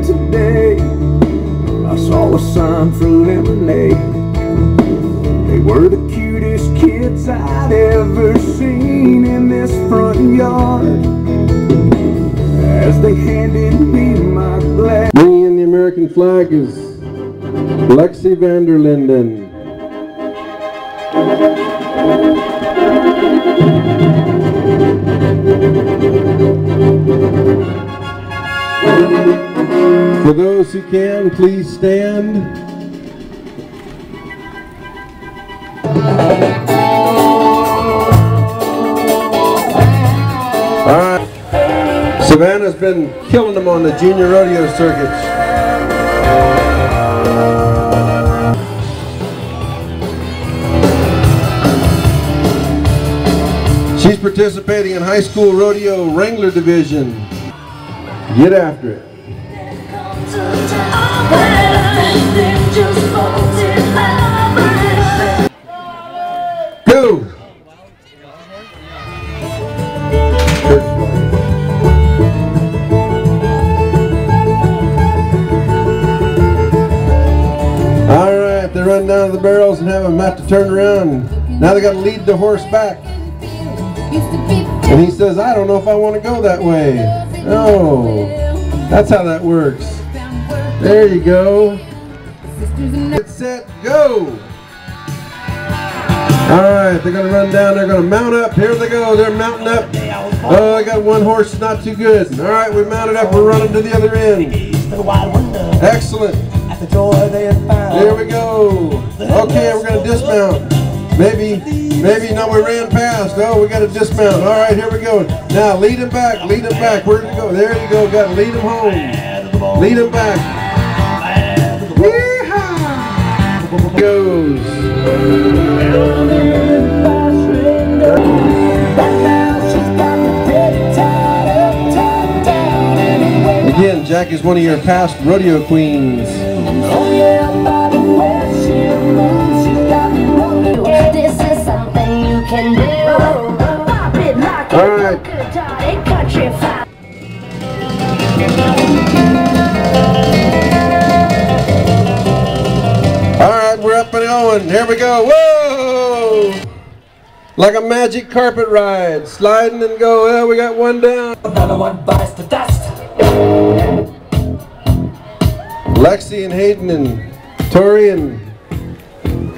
today, I saw a sign for lemonade. They were the cutest kids I'd ever seen in this front yard. As they handed me my glass. Bringing in the American flag is Lexi Vanderlinden. For those who can, please stand. All right. Savannah's been killing them on the junior rodeo circuits. She's participating in high school rodeo wrangler division. Get after it. Go! Alright, they run down to the barrels and have them have to turn around. Now they got to lead the horse back. And he says, I don't know if I want to go that way. Oh, that's how that works. There you go. Get set, go! Alright, they're going to run down, they're going to mount up. Here they go, they're mounting up. Oh, I got one horse, not too good. Alright, we mounted up, we're running to the other end. Excellent. There we go. Okay, we're going to dismount. Maybe, no, we ran past. Oh, we got to dismount. All right, here we go. Now, lead him back, Where did he go? There you go, got to lead him home. Lead him back. Yeehaw! Goes. Again, Jack is one of your past rodeo queens. This is something you can do. All right. All right, we're up and going. Here we go. Whoa! Like a magic carpet ride. Sliding and go. Well, we got one down. Another one bites the dust. Lexi and Hayden and Tori and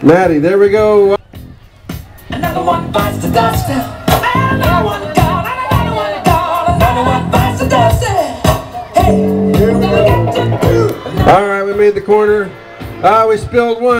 Maddie. There we go. Another one bites the dust. Another one gone. Another one gone. Another one bites the dust. Hey, All right, we made the corner. Ah, we spilled one.